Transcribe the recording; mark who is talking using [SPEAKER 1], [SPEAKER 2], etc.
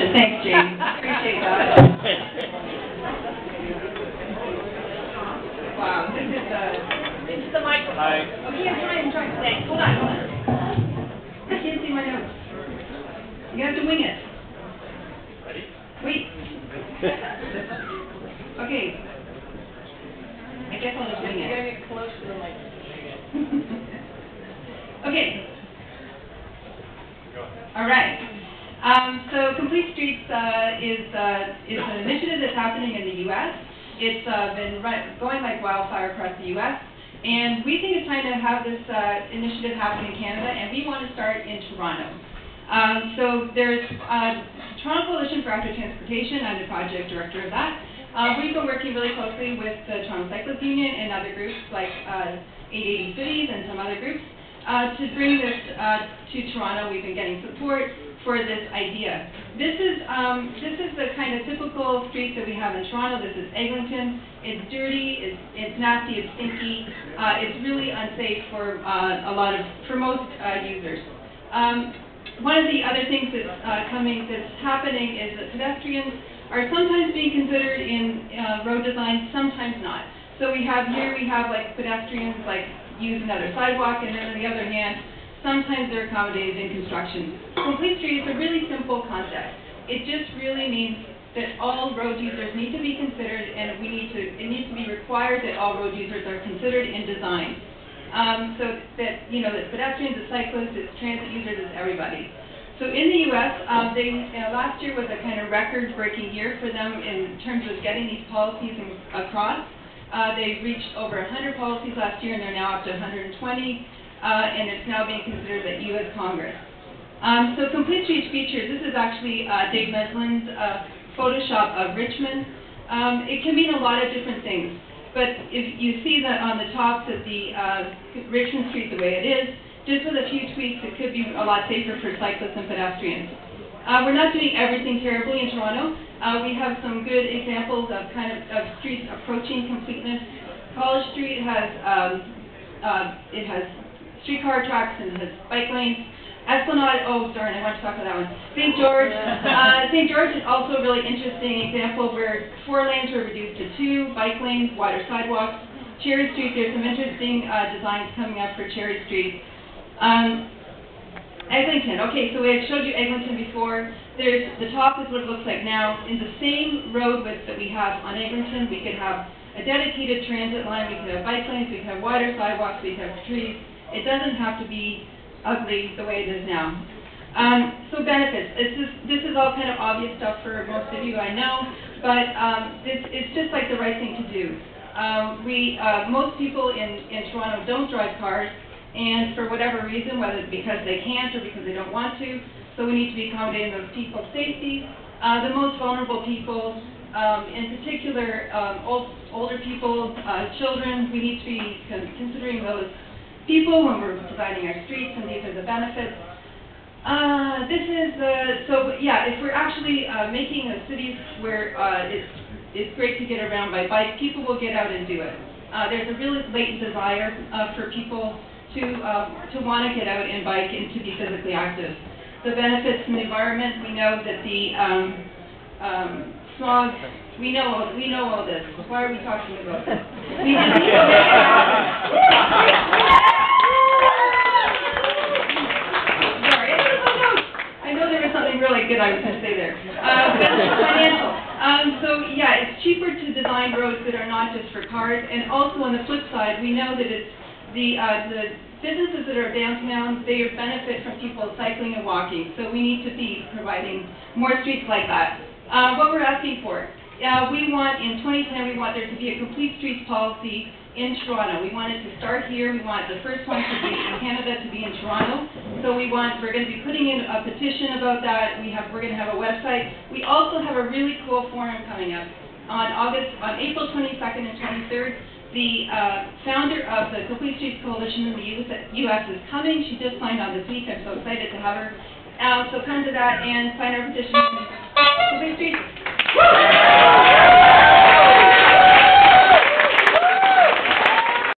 [SPEAKER 1] question. Thanks, Jane. Appreciate that. Wow, this is
[SPEAKER 2] It's the microphone.
[SPEAKER 3] Hi.
[SPEAKER 2] Okay, I'm trying. Thanks. Hold on.
[SPEAKER 1] I can't see my notes. You have to wing it.
[SPEAKER 3] Ready?
[SPEAKER 1] Wait. Okay. I guess I'll just wing
[SPEAKER 2] You gotta
[SPEAKER 1] it.
[SPEAKER 2] get close to the microphone.
[SPEAKER 1] Okay.
[SPEAKER 3] Go ahead.
[SPEAKER 1] All right. So Complete Streets is an initiative that's happening in the U.S. It's been going like wildfire across the U.S. And we think it's time to have this initiative happen in Canada, and we want to start in Toronto. So there's Toronto Coalition for Active Transportation. I'm the project director of that. We've been working really closely with the Toronto Cyclists Union and other groups like 880 Cities and some other groups to bring this to Toronto. We've been getting support for this idea. This is the kind of typical street that we have in Toronto. This is Eglinton. It's dirty, it's nasty, it's stinky. It's really unsafe for most users. One of the other things that's happening is that pedestrians are sometimes being considered in road design, sometimes not. So we have like pedestrians like use another sidewalk, and then on the other hand, sometimes they're accommodated in construction. Complete Street is a really simple concept. It just really means that all road users need to be considered, and it needs to be required that all road users are considered in design. So that that pedestrians, the cyclists, it's transit users, it's everybody. So in the U.S., last year was a kind of record-breaking year for them in terms of getting these policies across. They reached over 100 policies last year, and they're now up to 120, and it's now being considered at U.S. Congress. So Complete Streets features, this is actually Dave Meslin's Photoshop of Richmond. It can mean a lot of different things, but if you see that on the top that the Richmond Street the way it is, just with a few tweaks, it could be a lot safer for cyclists and pedestrians. We're not doing everything terribly in Toronto. We have some good examples of streets approaching completeness. College Street has streetcar tracks and has bike lanes. Esplanade, oh sorry, I want to talk about that one. St. George. St. George is also a really interesting example where 4 lanes were reduced to 2, bike lanes, wider sidewalks. Cherry Street, there's some interesting designs coming up for Cherry Street. Eglinton, okay, so we had showed you Eglinton before. The top is what it looks like now. In the same road width that we have on Eglinton, we could have a dedicated transit line, we could have bike lanes, we could have wider sidewalks, we could have trees. It doesn't have to be ugly the way it is now. So benefits, this is all kind of obvious stuff for most of you, I know, but it's just like the right thing to do. Most people in Toronto don't drive cars, and for whatever reason, whether it's because they can't or because they don't want to, so we need to be accommodating those people's safety. The most vulnerable people, in particular older people, children, we need to be considering those people when we're providing our streets, and these are the benefits. If we're actually making a city where it's great to get around by bike, people will get out and do it. There's a really latent desire for people to want to get out and bike and to be physically active. The benefits in the environment, we know that the smog, we know all this. Why are we talking about this? Sorry, I know there was something really good I was going to say there. Financial. It's cheaper to design roads that are not just for cars, and also on the flip side, we know that it's the businesses that are downtown, they benefit from people cycling and walking, so we need to be providing more streets like that. What we're asking for, in 2010, we want there to be a complete streets policy in Toronto. We want it to start here. We want the first one to be in Canada to be in Toronto. So we're going to be putting in a petition about that. We're going to have a website. We also have a really cool forum coming up on April 22nd and 23rd. The founder of the Complete Streets Coalition in the U.S. is coming. She just signed on this week. I'm so excited to have her. So come to that and sign our petition. Complete Streets.